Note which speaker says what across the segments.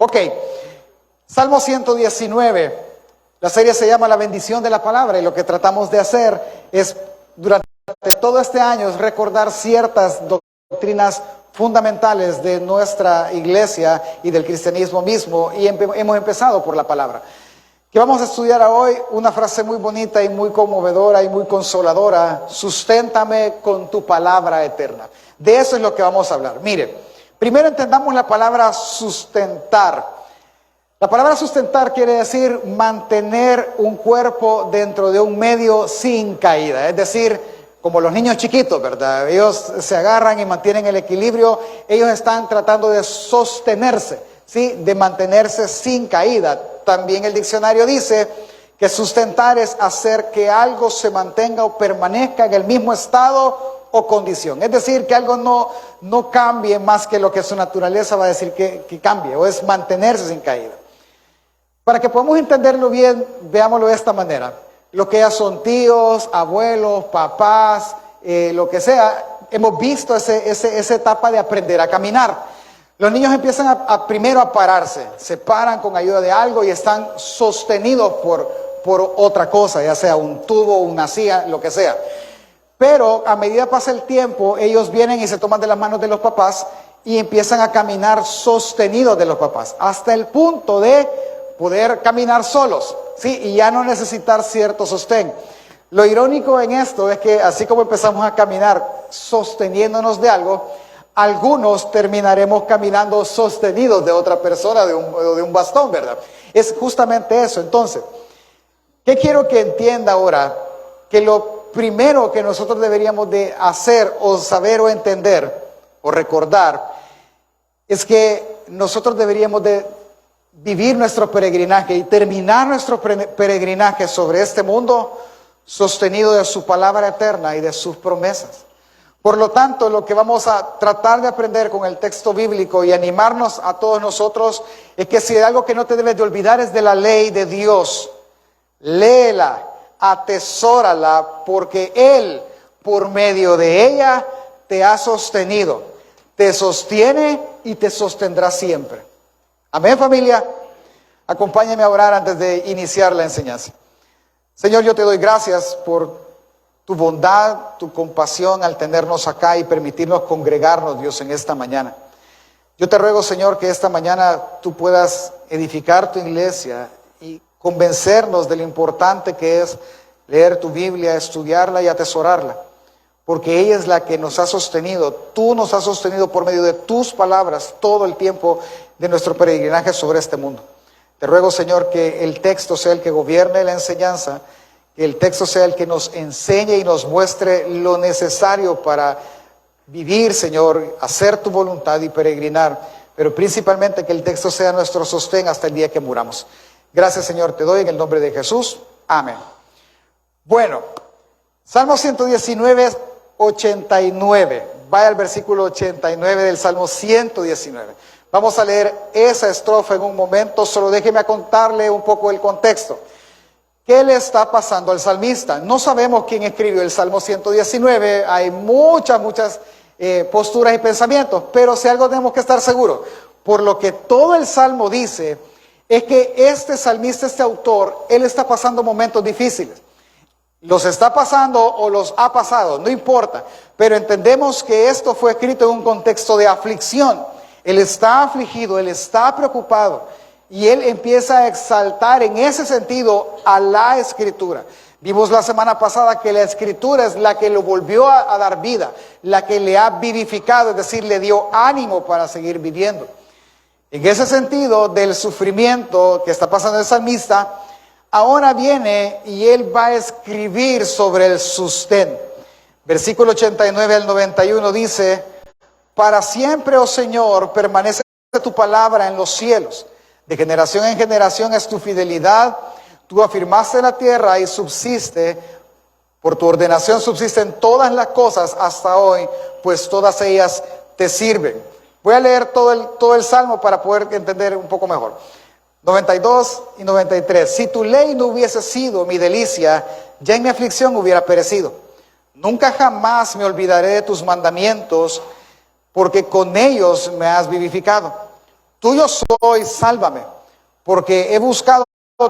Speaker 1: Ok, Salmo 119. La serie se llama La bendición de la palabra y lo que tratamos de hacer es durante todo este año es recordar ciertas doctrinas fundamentales de nuestra iglesia y del cristianismo mismo y hemos empezado por la palabra. Que vamos a estudiar hoy una frase muy bonita y muy conmovedora y muy consoladora: susténtame con tu palabra eterna. De eso es lo que vamos a hablar. Mire, primero entendamos la palabra sustentar. La palabra sustentar quiere decir mantener un cuerpo dentro de un medio sin caída. Es decir, como los niños chiquitos, ¿verdad? Ellos se agarran y mantienen el equilibrio. Ellos están tratando de sostenerse, ¿sí? De mantenerse sin caída. También el diccionario dice que sustentar es hacer que algo se mantenga o permanezca en el mismo estado o condición. Es decir, que algo no cambie más que lo que su naturaleza va a decir que cambie, o es mantenerse sin caída. Para que podamos entenderlo bien, veámoslo de esta manera. Lo que ya son tíos, abuelos, papás, lo que sea, hemos visto esa etapa de aprender a caminar. Los niños empiezan primero a pararse, se paran con ayuda de algo y están sostenidos por otra cosa, ya sea un tubo, una silla, lo que sea. Pero a medida que pasa el tiempo, ellos vienen y se toman de las manos de los papás y empiezan a caminar sostenidos de los papás, hasta el punto de poder caminar solos, ¿sí? Y ya no necesitar cierto sostén. Lo irónico en esto es que así como empezamos a caminar sosteniéndonos de algo, algunos terminaremos caminando sostenidos de otra persona, de un bastón, ¿verdad? Es justamente eso. Entonces, ¿qué quiero que entienda ahora? Que lo primero que nosotros deberíamos de hacer o saber o entender o recordar es que nosotros deberíamos de vivir nuestro peregrinaje y terminar nuestro peregrinaje sobre este mundo sostenido de su palabra eterna y de sus promesas. Por lo tanto, lo que vamos a tratar de aprender con el texto bíblico y animarnos a todos nosotros es que si hay algo que no te debes de olvidar es de la ley de Dios. Léela, atesórala, porque Él, por medio de ella, te ha sostenido, te sostiene y te sostendrá siempre. Amén, familia. Acompáñenme a orar antes de iniciar la enseñanza. Señor, yo te doy gracias por tu bondad, tu compasión al tenernos acá y permitirnos congregarnos, Dios, en esta mañana. Yo te ruego, Señor, que esta mañana tú puedas edificar tu iglesia y convencernos de lo importante que es leer tu Biblia, estudiarla y atesorarla, porque ella es la que nos ha sostenido. Tú nos has sostenido por medio de tus palabras todo el tiempo de nuestro peregrinaje sobre este mundo. Te ruego, Señor, que el texto sea el que gobierne la enseñanza, que el texto sea el que nos enseñe y nos muestre lo necesario para vivir, Señor, hacer tu voluntad y peregrinar, pero principalmente que el texto sea nuestro sostén hasta el día que muramos. Gracias, Señor, te doy en el nombre de Jesús. Amén. Bueno, Salmo 119, 89. Vaya al versículo 89 del Salmo 119. Vamos a leer esa estrofa en un momento, solo déjeme contarle un poco el contexto. ¿Qué le está pasando al salmista? No sabemos quién escribió el Salmo 119, hay muchas posturas y pensamientos, pero si algo tenemos que estar seguros, por lo que todo el Salmo dice, es que este salmista, este autor, él está pasando momentos difíciles. Los está pasando o los ha pasado, no importa, pero entendemos que esto fue escrito en un contexto de aflicción. Él está afligido, él está preocupado y él empieza a exaltar en ese sentido a la Escritura. Vimos la semana pasada que la Escritura es la que lo volvió a dar vida, la que le ha vivificado, es decir, le dio ánimo para seguir viviendo. En ese sentido del sufrimiento que está pasando el salmista, ahora viene y él va a escribir sobre el sostén. Versículo 89 al 91 dice: para siempre, oh Señor, permanece tu palabra en los cielos. De generación en generación es tu fidelidad. Tú afirmaste la tierra y subsiste. Por tu ordenación subsisten todas las cosas hasta hoy, pues todas ellas te sirven. Voy a leer todo el Salmo para poder entender un poco mejor. 92 y 93. Si tu ley no hubiese sido mi delicia, ya en mi aflicción hubiera perecido. Nunca jamás me olvidaré de tus mandamientos, porque con ellos me has vivificado. Tuyo soy, sálvame, porque he buscado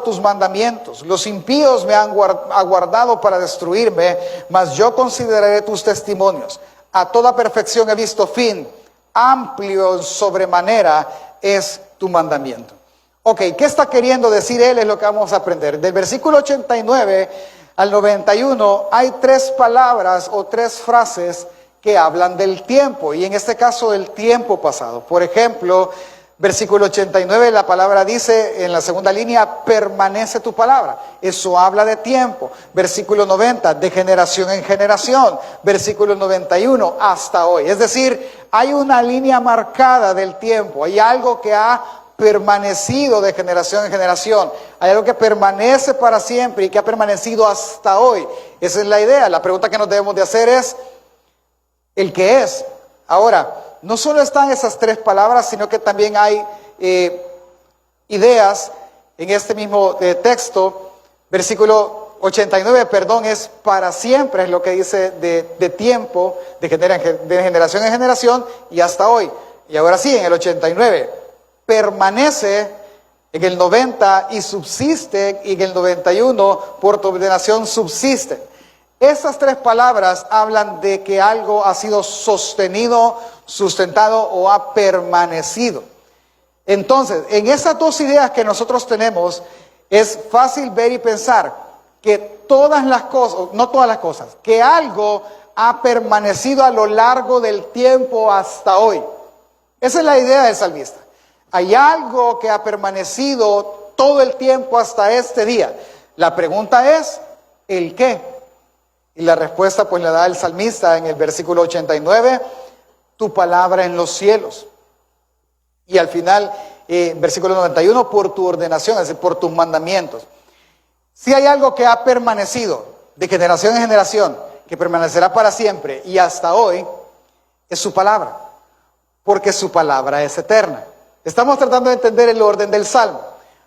Speaker 1: tus mandamientos. Los impíos me han aguardado para destruirme, mas yo consideraré tus testimonios. A toda perfección he visto fin, amplio en sobremanera es tu mandamiento. Ok, ¿qué está queriendo decir él? Es lo que vamos a aprender. Del versículo 89 al 91 hay tres palabras o tres frases que hablan del tiempo, y en este caso del tiempo pasado. Por ejemplo, versículo 89, la palabra dice en la segunda línea, permanece tu palabra. Eso habla de tiempo. Versículo 90, de generación en generación. Versículo 91, hasta hoy. Es decir, hay una línea marcada del tiempo. Hay algo que ha permanecido de generación en generación. Hay algo que permanece para siempre y que ha permanecido hasta hoy. Esa es la idea. La pregunta que nos debemos de hacer es, ¿el qué es? Ahora, no solo están esas tres palabras, sino que también hay ideas en este mismo texto. Versículo 89, perdón, es para siempre, es lo que dice de tiempo, de generación en generación y hasta hoy. Y ahora sí, en el 89, permanece, en el 90 y subsiste, y en el 91 por tu ordenación subsiste. Estas tres palabras hablan de que algo ha sido sostenido, sustentado o ha permanecido. Entonces, en esas dos ideas que nosotros tenemos, es fácil ver y pensar que todas las cosas, no todas las cosas, que algo ha permanecido a lo largo del tiempo hasta hoy. Esa es la idea del salmista. Hay algo que ha permanecido todo el tiempo hasta este día. La pregunta es, ¿el qué? Y la respuesta pues la da el salmista en el versículo 89, tu palabra en los cielos. Y al final, versículo 91, por tu ordenación, es decir, por tus mandamientos. Si hay algo que ha permanecido de generación en generación, que permanecerá para siempre y hasta hoy, es su palabra, porque su palabra es eterna. Estamos tratando de entender el orden del Salmo.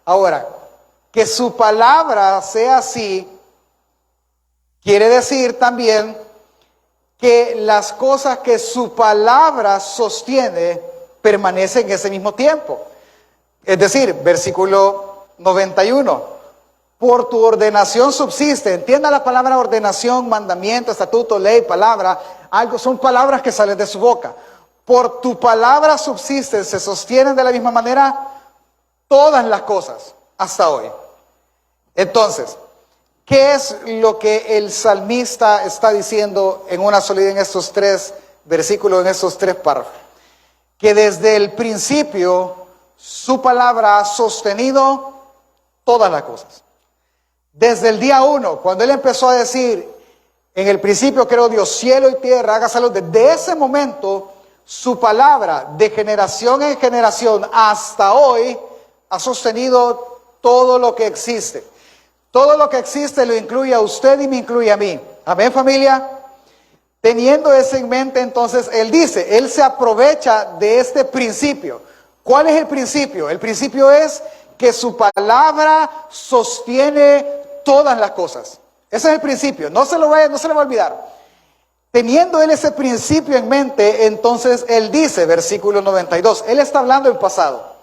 Speaker 1: Ahora, que su palabra sea así, quiere decir también que las cosas que su palabra sostiene permanecen en ese mismo tiempo. Es decir, versículo 91, por tu ordenación subsiste. Entienda la palabra ordenación, mandamiento, estatuto, ley, palabra. Algo, son palabras que salen de su boca. Por tu palabra subsisten, se sostienen de la misma manera todas las cosas hasta hoy. Entonces, ¿qué es lo que el salmista está diciendo en una sola idea en estos tres versículos, en estos tres párrafos? Que desde el principio su palabra ha sostenido todas las cosas. Desde el día 1, cuando él empezó a decir, en el principio creó Dios cielo y tierra, hágase luz, desde ese momento su palabra de generación en generación hasta hoy ha sostenido todo lo que existe. Todo lo que existe lo incluye a usted y me incluye a mí. Amén, familia. Teniendo eso en mente, entonces él dice, él se aprovecha de este principio. ¿Cuál es el principio? El principio es que su palabra sostiene todas las cosas. Ese es el principio. No se lo va a olvidar. Teniendo él ese principio en mente, entonces él dice, versículo 92, él está hablando en pasado.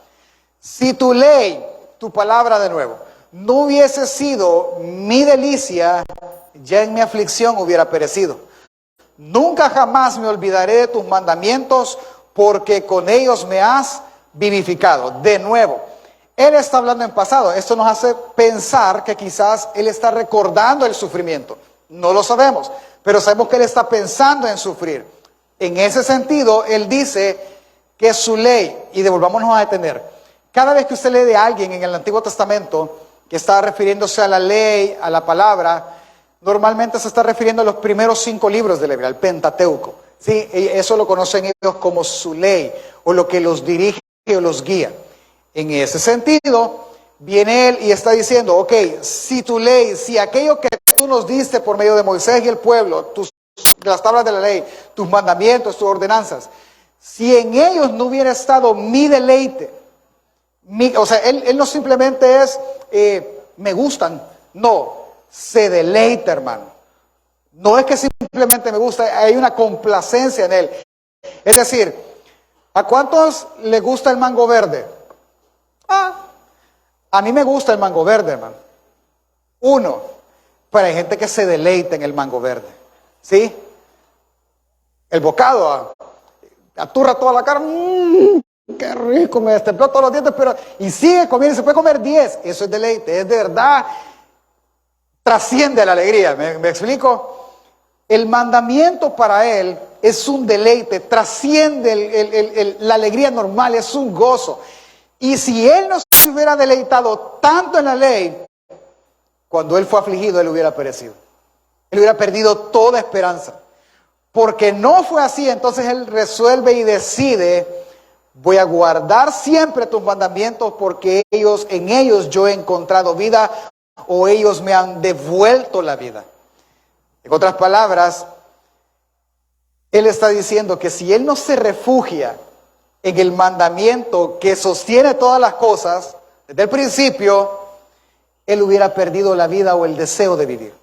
Speaker 1: Si tu ley, tu palabra de nuevo, no hubiese sido mi delicia, ya en mi aflicción hubiera perecido. Nunca jamás me olvidaré de tus mandamientos, porque con ellos me has vivificado. De nuevo, él está hablando en pasado. Esto nos hace pensar que quizás él está recordando el sufrimiento. No lo sabemos, pero sabemos que él está pensando en sufrir. En ese sentido, él dice que su ley, y devolvámonos a detener, cada vez que usted lee de alguien en el Antiguo Testamento que está refiriéndose a la ley, a la palabra, normalmente se está refiriendo a los primeros 5 libros de la Biblia, al Pentateuco. ¿Sí? Eso lo conocen ellos como su ley, o lo que los dirige o los guía. En ese sentido, viene él y está diciendo, ok, si tu ley, si aquello que tú nos diste por medio de Moisés y el pueblo, las tablas de la ley, tus mandamientos, tus ordenanzas, si en ellos no hubiera estado mi deleite, o sea, él no simplemente es, me gustan, no, se deleita, hermano. No es que simplemente me gusta, hay una complacencia en él. Es decir, ¿A cuántos le gusta el mango verde? A mí me gusta el mango verde, hermano. Uno, pero hay gente que se deleita en el mango verde. ¿Sí? El bocado aturra toda la carne. Qué rico, me destempló todos los dientes, pero y sigue comiendo, se puede comer 10. Eso es deleite, es de verdad, trasciende la alegría. ¿Me explico? El mandamiento para él es un deleite, trasciende la alegría normal, es un gozo. Y si él no se hubiera deleitado tanto en la ley, cuando él fue afligido, él hubiera perecido. Él hubiera perdido toda esperanza. Porque no fue así, entonces él resuelve y decide: voy a guardar siempre tus mandamientos, porque en ellos yo he encontrado vida, o ellos me han devuelto la vida. En otras palabras, él está diciendo que si él no se refugia en el mandamiento que sostiene todas las cosas, desde el principio, él hubiera perdido la vida o el deseo de vivir,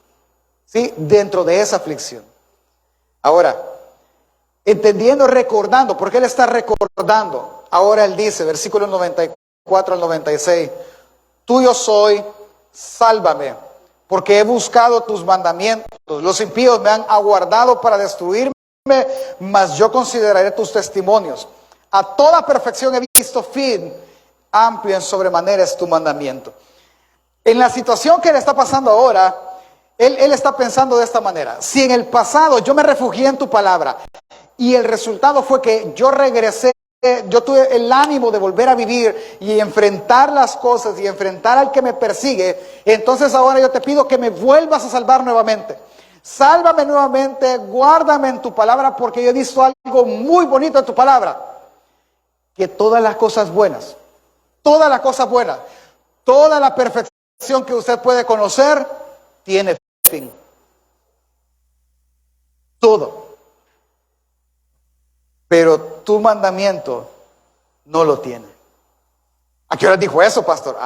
Speaker 1: ¿sí? Dentro de esa aflicción. Ahora, entendiendo, recordando, porque él está recordando. Ahora él dice, versículos 94 al 96, tuyo soy, sálvame, porque he buscado tus mandamientos. Los impíos me han aguardado para destruirme, mas yo consideraré tus testimonios. A toda perfección he visto fin, amplio en sobremanera es tu mandamiento. En la situación que le está pasando ahora, él está pensando de esta manera: si en el pasado yo me refugié en tu palabra y el resultado fue que yo regresé, yo tuve el ánimo de volver a vivir y enfrentar las cosas y enfrentar al que me persigue, entonces ahora yo te pido que me vuelvas a salvar nuevamente. Sálvame nuevamente, guárdame en tu palabra, porque yo he visto algo muy bonito en tu palabra. Que todas las cosas buenas, toda la perfección que usted puede conocer, tiene fin. Todo. Pero tu mandamiento no lo tiene. ¿A qué hora dijo eso, pastor?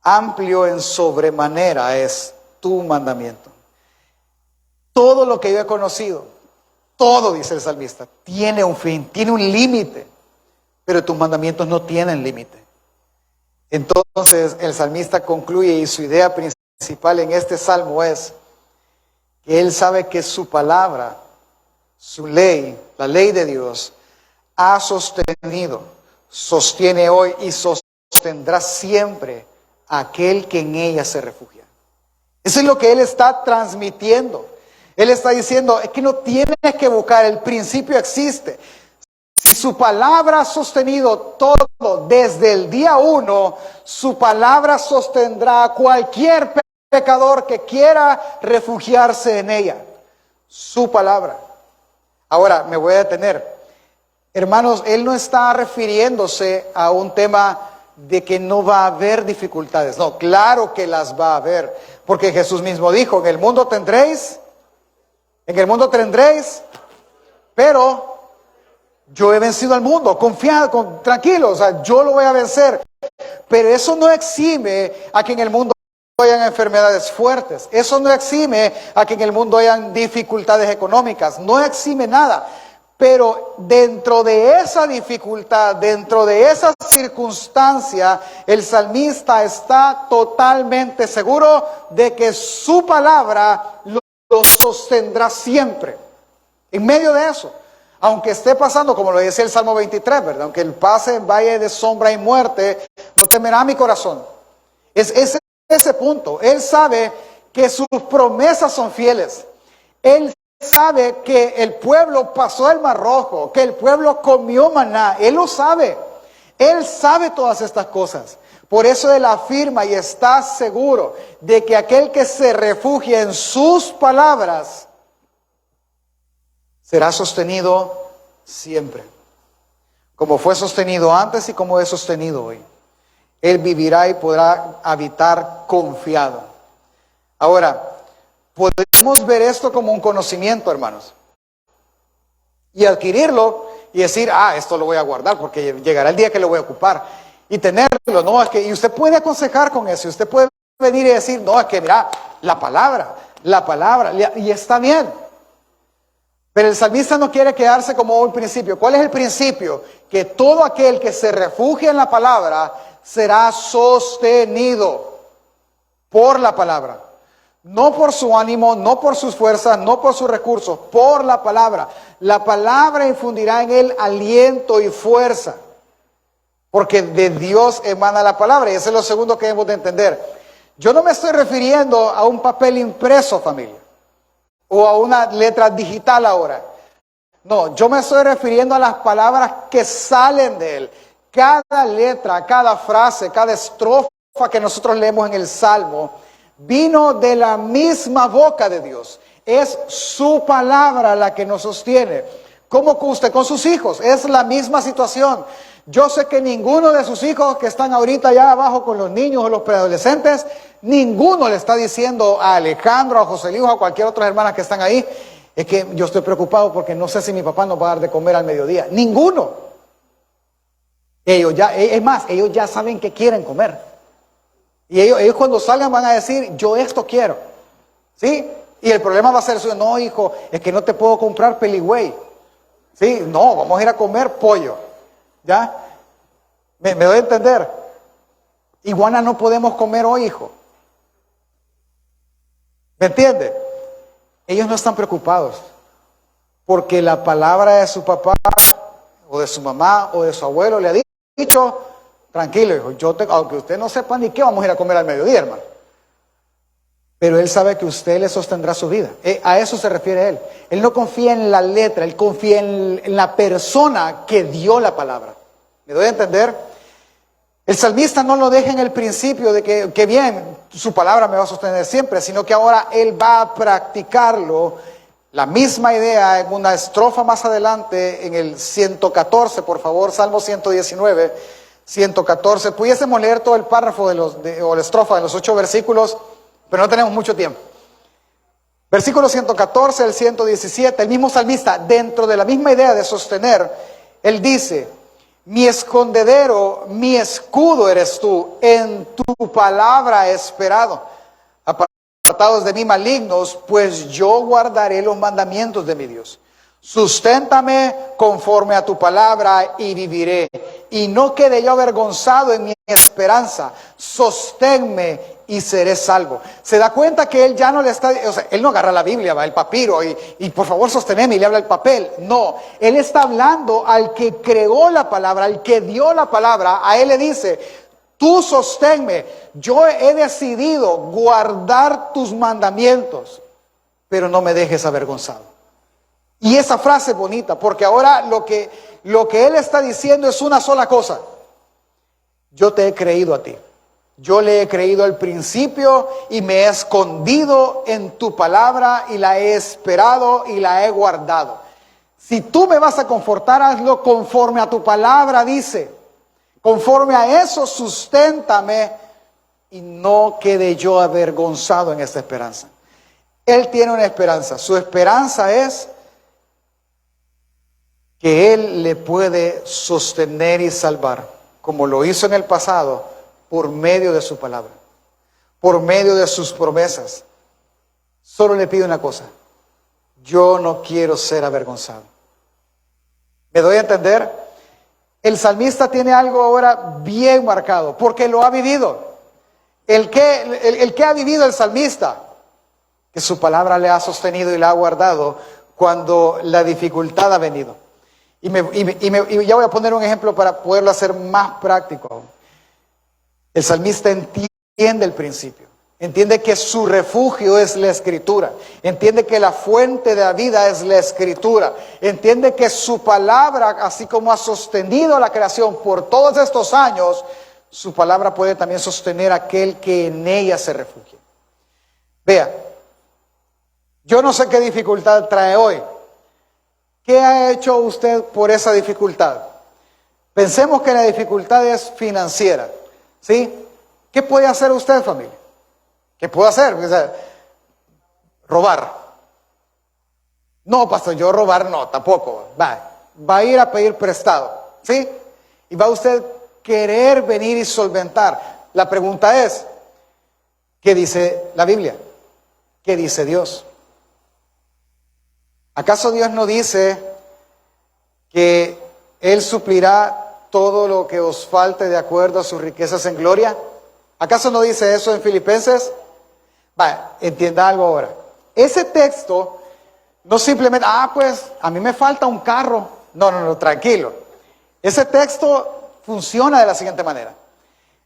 Speaker 1: Amplio en sobremanera es tu mandamiento. Todo lo que yo he conocido, todo, dice el salmista, tiene un fin, tiene un límite. Pero tus mandamientos no tienen límite. Entonces el salmista concluye, y su idea principal en este salmo es que él sabe que su palabra, su ley, la ley de Dios, ha sostenido, sostiene hoy y sostendrá siempre a aquel que en ella se refugia. Eso es lo que él está transmitiendo. Él está diciendo: es que no tienes que buscar, el principio existe. Si su palabra ha sostenido todo desde el día 1, su palabra sostendrá a cualquier pecador que quiera refugiarse en ella. Su palabra. Ahora me voy a detener. Hermanos, él no está refiriéndose a un tema de que no va a haber dificultades. No, claro que las va a haber. Porque Jesús mismo dijo: en el mundo tendréis, pero yo he vencido al mundo, confiado, tranquilo, o sea, yo lo voy a vencer. Pero eso no exime a que en el mundo hayan enfermedades fuertes. Eso no exime a que en el mundo hayan dificultades económicas. No exime nada. Pero dentro de esa dificultad, dentro de esa circunstancia, el salmista está totalmente seguro de que su palabra lo sostendrá siempre. En medio de eso, aunque esté pasando, como lo decía el Salmo 23, ¿verdad? Aunque el pase en valle de sombra y muerte, no temerá mi corazón. Es ese punto. Él sabe que sus promesas son fieles. Él sabe que el pueblo pasó el Mar Rojo, que el pueblo comió maná. Él lo sabe. Él sabe todas estas cosas. Por eso él afirma y está seguro de que aquel que se refugia en sus palabras será sostenido siempre, como fue sostenido antes y como es sostenido hoy. Él vivirá y podrá habitar confiado. Ahora, podemos ver esto como un conocimiento, hermanos, y adquirirlo y decir: esto lo voy a guardar porque llegará el día que lo voy a ocupar, y tenerlo. No, es que, y usted puede aconsejar con eso, usted puede venir y decir: no, es que mira, la palabra, y está bien. Pero el salmista no quiere quedarse como un principio. ¿Cuál es el principio? Que todo aquel que se refugia en la palabra será sostenido por la palabra. No por su ánimo, no por sus fuerzas, no por sus recursos, por la palabra. La palabra infundirá en él aliento y fuerza. Porque de Dios emana la palabra. Y ese es lo segundo que debemos de entender. Yo no me estoy refiriendo a un papel impreso, familia, o a una letra digital ahora. No, yo me estoy refiriendo a las palabras que salen de él. Cada letra, cada frase, cada estrofa que nosotros leemos en el Salmo, vino de la misma boca de Dios. Es su palabra la que nos sostiene. ¿Cómo usted con sus hijos? Es la misma situación. Yo sé que ninguno de sus hijos que están ahorita allá abajo con los niños o los preadolescentes, ninguno le está diciendo a Alejandro, a José Luis o a cualquier otra hermana que están ahí, es que yo estoy preocupado porque no sé si mi papá nos va a dar de comer al mediodía. Ninguno. Ellos ya, es más, ellos ya saben que quieren comer. Y ellos cuando salgan van a decir, yo esto quiero. ¿Sí? Y el problema va a ser eso, no hijo, es que no te puedo comprar peligüey. ¿Sí? No, vamos a ir a comer pollo. ¿Ya? ¿Me doy a entender? Iguana no podemos comer hoy, hijo. ¿Me entiende? Ellos no están preocupados porque la palabra de su papá o de su mamá o de su abuelo le ha dicho, tranquilo, hijo, aunque usted no sepa ni qué, vamos a ir a comer al mediodía, hermano. Pero él sabe que usted le sostendrá su vida. A eso se refiere él. Él no confía en la letra, él confía en la persona que dio la palabra. ¿Me doy a entender? El salmista no lo deja en el principio de que bien, su palabra me va a sostener siempre, sino que ahora él va a practicarlo. La misma idea en una estrofa más adelante, en el 114, por favor, Salmo 119, 114. Pudiésemos leer todo el párrafo o la estrofa de los 8 versículos, pero no tenemos mucho tiempo. Versículo 114, el 117, el mismo salmista, dentro de la misma idea de sostener, él dice, mi escondedero, mi escudo eres tú, en tu palabra he esperado. Apartados de mí malignos, pues yo guardaré los mandamientos de mi Dios. Susténtame conforme a tu palabra y viviré. Y no quede yo avergonzado en mi esperanza. Sosténme y seré salvo. Se da cuenta que él ya no le está, o sea, él no agarra la Biblia, el papiro y por favor sosteneme y le habla el papel. No, él está hablando al que creó la palabra, al que dio la palabra. A él le dice, tú sosténme. Yo he decidido guardar tus mandamientos, pero no me dejes avergonzado. Y esa frase es bonita, porque ahora lo que él está diciendo es una sola cosa. Yo te he creído a ti. Yo le he creído al principio y me he escondido en tu palabra y la he esperado y la he guardado. Si tú me vas a confortar, hazlo conforme a tu palabra, dice. Conforme a eso, susténtame y no quede yo avergonzado en esta esperanza. Él tiene una esperanza. Su esperanza es que Él le puede sostener y salvar, como lo hizo en el pasado, por medio de su palabra, por medio de sus promesas. Solo le pido una cosa, yo no quiero ser avergonzado. ¿Me doy a entender? El salmista tiene algo ahora bien marcado, porque lo ha vivido. El que ha vivido el salmista, que su palabra le ha sostenido y la ha guardado cuando la dificultad ha venido. Y ya voy a poner un ejemplo para poderlo hacer más práctico aún. El salmista entiende el principio, entiende que su refugio es la Escritura, entiende que la fuente de la vida es la Escritura, entiende que su palabra, así como ha sostenido la creación por todos estos años, su palabra puede también sostener a aquel que en ella se refugia. Vea, yo no sé qué dificultad trae hoy. ¿Qué ha hecho usted por esa dificultad? Pensemos que la dificultad es financiera, ¿sí? ¿Qué puede hacer usted, familia? ¿Qué puede hacer? O sea, robar. No, pastor, yo robar no, tampoco. Va a ir a pedir prestado, ¿sí? Y va usted querer venir y solventar. La pregunta es, ¿qué dice la Biblia? ¿Qué dice Dios? ¿Acaso Dios no dice que Él suplirá todo lo que os falte de acuerdo a sus riquezas en gloria? ¿Acaso no dice eso en Filipenses? Vaya, entienda algo ahora. Ese texto no simplemente, pues a mí me falta un carro. No, tranquilo. Ese texto funciona de la siguiente manera.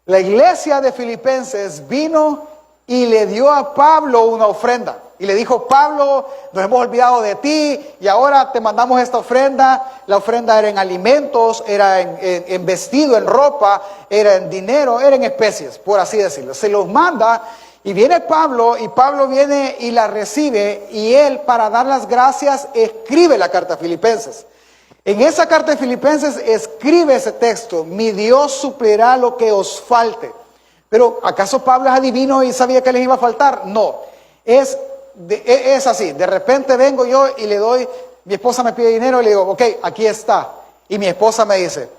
Speaker 1: La iglesia de Filipenses vino y le dio a Pablo una ofrenda. Y le dijo, Pablo, nos hemos olvidado de ti y ahora te mandamos esta ofrenda. La ofrenda era en alimentos, era en vestido, en ropa, era en dinero, era en especies, por así decirlo. Se los manda y viene Pablo y Pablo viene y la recibe y él, para dar las gracias, escribe la carta a Filipenses. En esa carta de Filipenses escribe ese texto: mi Dios suplirá lo que os falte. Pero ¿acaso Pablo es adivino y sabía que les iba a faltar? No, es así. De repente vengo yo y le doy, mi esposa me pide dinero y le digo, ok, aquí está. Y mi esposa me dice,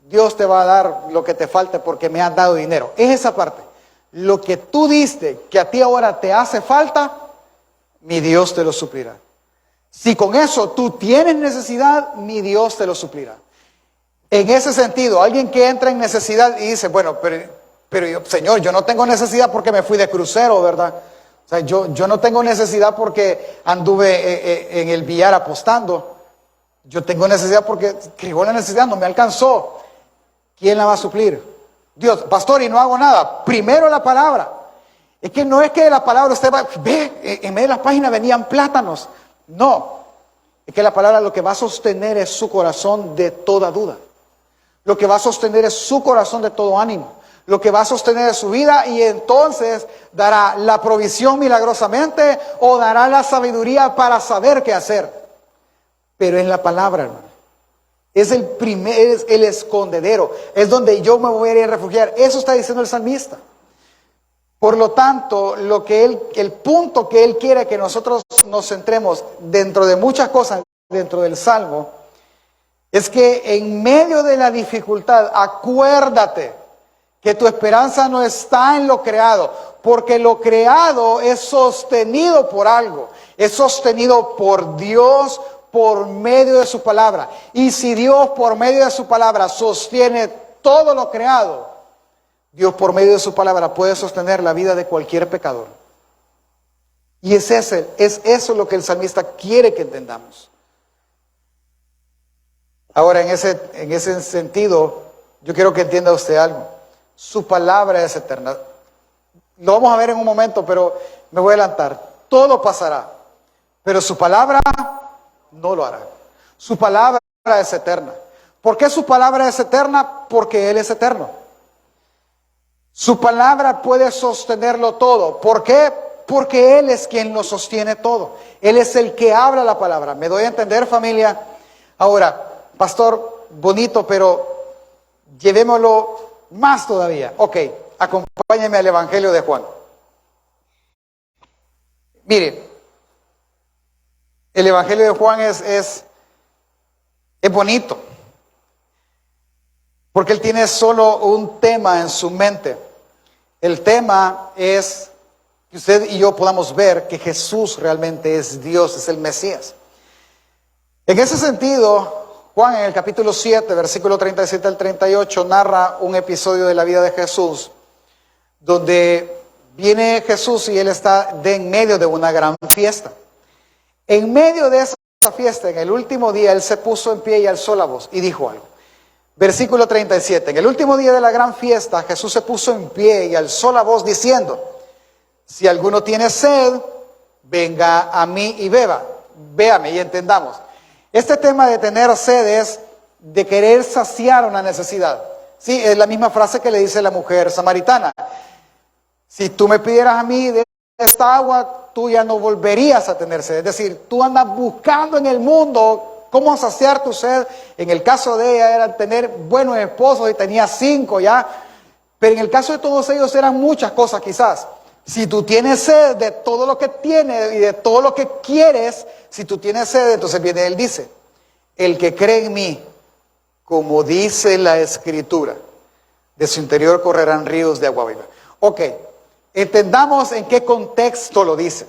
Speaker 1: Dios te va a dar lo que te falte porque me has dado dinero. Es esa parte. Lo que tú diste que a ti ahora te hace falta, mi Dios te lo suplirá. Si con eso tú tienes necesidad, mi Dios te lo suplirá. En ese sentido, alguien que entra en necesidad y dice, bueno, pero yo, Señor, yo no tengo necesidad porque me fui de crucero, ¿verdad? O sea, yo no tengo necesidad porque anduve en el billar apostando. Yo tengo necesidad porque llegó la necesidad, no me alcanzó. ¿Quién la va a suplir? Dios. Pastor, y no hago nada. Primero la palabra. Es que no es que la palabra usted va, ve, en medio de las páginas venían plátanos. No, es que la palabra lo que va a sostener es su corazón de toda duda. Lo que va a sostener es su corazón de todo ánimo. Lo que va a sostener es su vida, y entonces dará la provisión milagrosamente o dará la sabiduría para saber qué hacer. Pero en la palabra, hermano, es el escondedero, es donde yo me voy a ir a refugiar. Eso está diciendo el salmista. Por lo tanto, el punto que él quiere que nosotros nos centremos dentro de muchas cosas, dentro del Salmo, es que en medio de la dificultad, acuérdate que tu esperanza no está en lo creado, porque lo creado es sostenido por algo, es sostenido por Dios por medio de su palabra. Y si Dios por medio de su palabra sostiene todo lo creado, Dios por medio de su palabra puede sostener la vida de cualquier pecador. Y es eso lo que el salmista quiere que entendamos. Ahora, en ese sentido, yo quiero que entienda usted algo. Su palabra es eterna. Lo vamos a ver en un momento, pero me voy a adelantar. Todo pasará, pero su palabra no lo hará. Su palabra es eterna. ¿Por qué su palabra es eterna? Porque Él es eterno. Su palabra puede sostenerlo todo. ¿Por qué? Porque Él es quien lo sostiene todo. Él es el que habla la palabra. ¿Me doy a entender, familia? Ahora, pastor, bonito, pero llevémoslo más todavía. Ok, acompáñeme al Evangelio de Juan. Miren, el Evangelio de Juan es bonito, porque él tiene solo un tema en su mente. El tema es que usted y yo podamos ver que Jesús realmente es Dios, es el Mesías. En ese sentido, Juan en el capítulo 7, versículo 37 al 38, narra un episodio de la vida de Jesús, donde viene Jesús y él está en medio de una gran fiesta. En medio de esa fiesta, en el último día, él se puso en pie y alzó la voz y dijo algo. Versículo 37, en el último día de la gran fiesta, Jesús se puso en pie y alzó la voz diciendo, si alguno tiene sed, venga a mí y beba. Véame y entendamos. Este tema de tener sed es de querer saciar una necesidad. Sí, es la misma frase que le dice la mujer samaritana. Si tú me pidieras a mí de esta agua, tú ya no volverías a tener sed. Es decir, tú andas buscando en el mundo cómo saciar tu sed. En el caso de ella era tener buenos esposos y tenía 5 ya. Pero en el caso de todos ellos eran muchas cosas quizás. Si tú tienes sed de todo lo que tienes y de todo lo que quieres, si tú tienes sed, entonces viene él dice, el que cree en mí, como dice la Escritura, de su interior correrán ríos de agua viva. Ok, entendamos en qué contexto lo dice.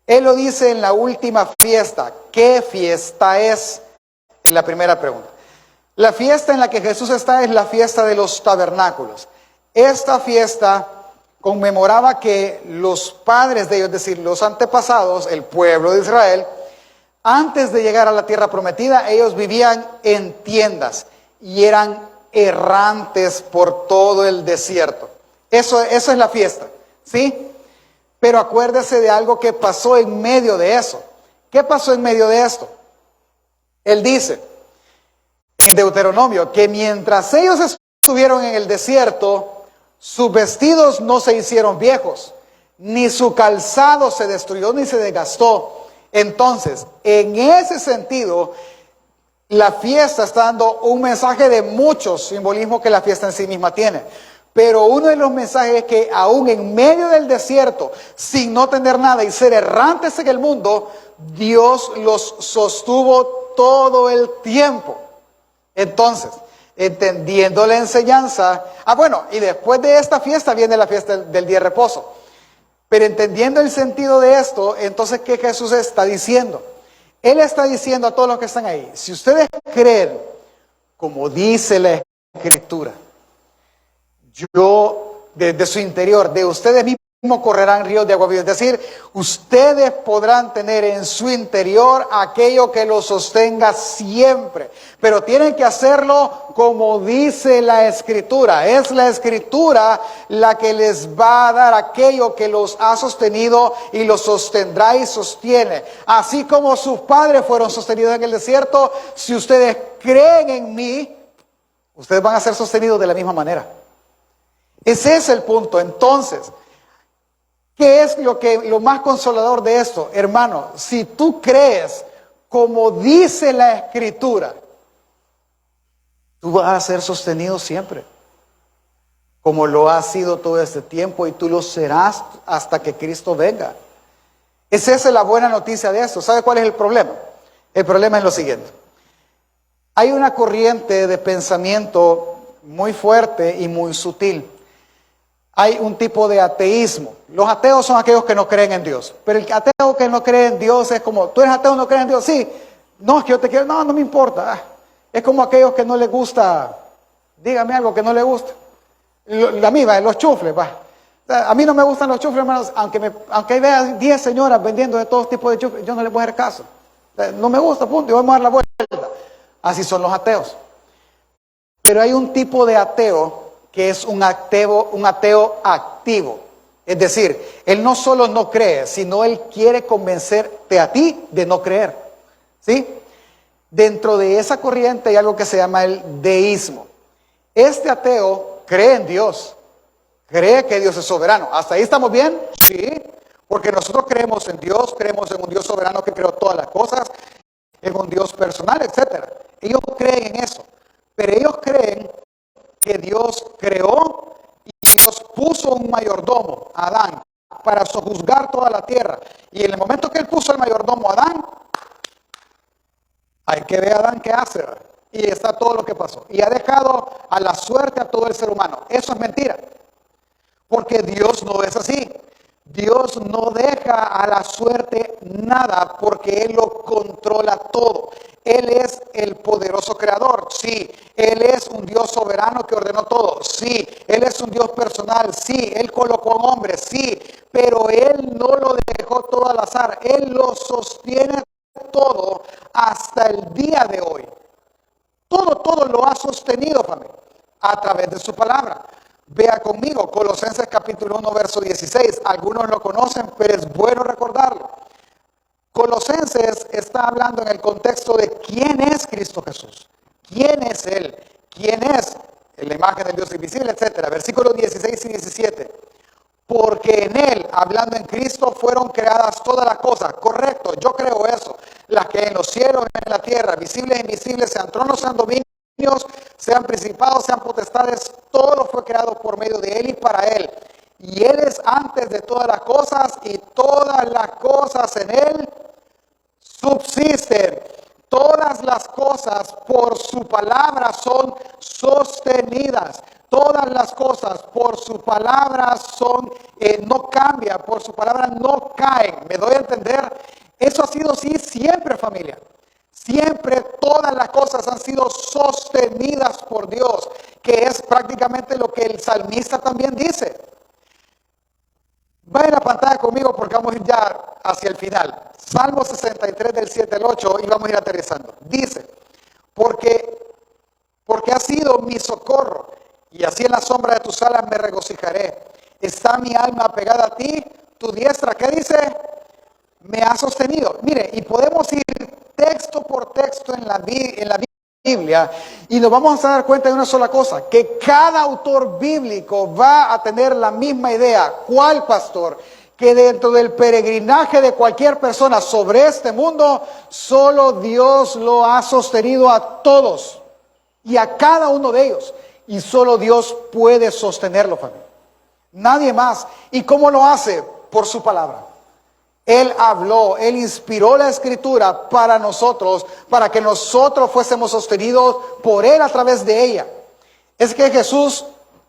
Speaker 1: Él lo dice en la última fiesta. ¿Qué fiesta es? Es la primera pregunta. La fiesta en la que Jesús está es la fiesta de los tabernáculos. Esta fiesta conmemoraba que los padres de ellos, es decir, los antepasados, el pueblo de Israel, antes de llegar a la tierra prometida, ellos vivían en tiendas y eran errantes por todo el desierto. Eso es la fiesta, ¿sí? Pero acuérdese de algo que pasó en medio de eso. ¿Qué pasó en medio de esto? Él dice en Deuteronomio que mientras ellos estuvieron en el desierto, sus vestidos no se hicieron viejos, ni su calzado se destruyó ni se desgastó. Entonces, en ese sentido, la fiesta está dando un mensaje de muchos simbolismos que la fiesta en sí misma tiene. Pero uno de los mensajes es que aún en medio del desierto, sin no tener nada y ser errantes en el mundo, Dios los sostuvo todo el tiempo. Entonces, entendiendo la enseñanza, y después de esta fiesta viene la fiesta del día de reposo. Pero entendiendo el sentido de esto, entonces, ¿qué Jesús está diciendo? Él está diciendo a todos los que están ahí, si ustedes creen, como dice la Escritura, yo, desde su interior, de ustedes mismos correrán ríos de agua viva. Es decir, ustedes podrán tener en su interior aquello que los sostenga siempre. Pero tienen que hacerlo como dice la Escritura. Es la Escritura la que les va a dar aquello que los ha sostenido y los sostendrá y sostiene. Así como sus padres fueron sostenidos en el desierto, si ustedes creen en mí, ustedes van a ser sostenidos de la misma manera. Ese es el punto. Entonces, ¿qué es lo más consolador de esto? Hermano, si tú crees como dice la Escritura, tú vas a ser sostenido siempre, como lo has sido todo este tiempo y tú lo serás hasta que Cristo venga. Esa es la buena noticia de esto. ¿Sabe cuál es el problema? El problema es lo siguiente. Hay una corriente de pensamiento muy fuerte y muy sutil. Hay un tipo de ateísmo. Los ateos son aquellos que no creen en Dios. Pero el ateo que no cree en Dios es como, ¿tú eres ateo, no crees en Dios? Sí. No, es que yo te quiero. No, no me importa. Es como aquellos que no les gusta, dígame algo que no les gusta. La misma, los chufles, va. A mí no me gustan los chufles, hermanos. Aunque vea 10 señoras vendiendo de todos tipos de chufles, yo no les voy a hacer caso. No me gusta, punto, y vamos a dar la vuelta. Así son los ateos. Pero hay un tipo de ateo que es un ateo activo. Es decir, él no solo no cree, sino él quiere convencerte a ti de no creer. ¿Sí? Dentro de esa corriente hay algo que se llama el deísmo. Este ateo cree en Dios, cree que Dios es soberano. ¿Hasta ahí estamos bien? Sí, porque nosotros creemos en Dios, creemos en un Dios soberano que creó todas las cosas, en un Dios personal, etc. Ellos creen en eso, pero ellos creen que Dios creó y Dios puso un mayordomo, Adán, para sojuzgar toda la tierra. Y en el momento que él puso el mayordomo a Adán, hay que ver a Adán qué hace, ¿verdad? Y está todo lo que pasó. Y ha dejado a la suerte a todo el ser humano. Eso es mentira. Porque Dios no es así. Dios no deja a la suerte nada porque Él lo controla todo. Él es el poderoso creador, sí. Él es un Dios soberano que ordenó todo, sí. Él es un Dios personal, sí. Él colocó a un hombre, sí. Pero Él no lo dejó todo al azar. Él lo sostiene todo hasta el día de hoy. Todo lo ha sostenido, familia, a través de su palabra. Vea conmigo, Colosenses capítulo 1, verso 16. Algunos lo conocen, pero es bueno recordarlo. Colosenses está hablando en el contexto de quién es Cristo Jesús. ¿Quién es Él? ¿Quién es la imagen del Dios invisible, etcétera? Versículos 16 y 17. Porque en Él, hablando en Cristo, fueron creadas todas las cosas. Correcto, yo creo eso. Las que en los cielos, en la tierra, visibles e invisibles, sean tronos, sean dominios, sean principados, sean potestades, todo fue creado por medio de Él y para Él. Y Él es antes de todas las cosas y todas las cosas en Él subsisten. Todas las cosas por su palabra son sostenidas. todas las cosas por su palabra son, no cambia, por su palabra no caen. ¿Me doy a entender? Eso ha sido así siempre, familia. Siempre todas las cosas han sido sostenidas por Dios, que es prácticamente lo que el salmista también dice. Vaya a la pantalla conmigo porque vamos a ir ya hacia el final. Salmo 63 del 7 al 8 y vamos a ir aterrizando. Dice, porque ha sido mi socorro y así en la sombra de tus alas me regocijaré. Está mi alma pegada a ti, tu diestra, ¿qué dice? Me ha sostenido. Mire, y podemos ir texto por texto en la Biblia y nos vamos a dar cuenta de una sola cosa, que cada autor bíblico va a tener la misma idea. ¿Cuál, pastor? Que dentro del peregrinaje de cualquier persona sobre este mundo, solo Dios lo ha sostenido a todos y a cada uno de ellos. Y solo Dios puede sostenerlo, familia. Nadie más. ¿Y cómo lo hace? Por su palabra. Él habló, Él inspiró la Escritura para nosotros, para que nosotros fuésemos sostenidos por Él a través de ella. Es que Jesús,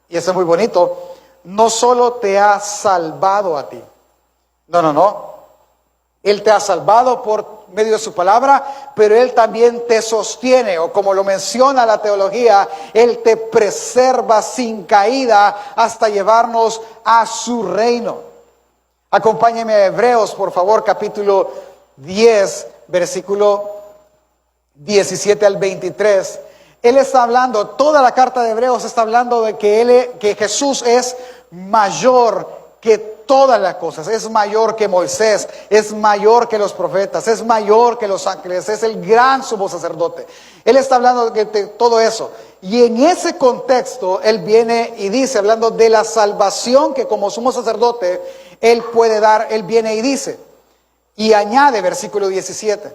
Speaker 1: y eso es muy bonito, no solo te ha salvado a ti. No. Él te ha salvado por medio de su palabra, pero Él también te sostiene, o como lo menciona la teología, Él te preserva sin caída hasta llevarnos a su reino. Acompáñenme a Hebreos, por favor, capítulo 10, versículo 17 al 23. Él está hablando, toda la carta de Hebreos está hablando de que Jesús es mayor que todas las cosas, es mayor que Moisés, es mayor que los profetas, es mayor que los ángeles, es el gran sumo sacerdote. Él está hablando de todo eso. Y en ese contexto, Él viene y dice, hablando de la salvación que como sumo sacerdote, Él puede dar, Él viene y dice, y añade versículo 17,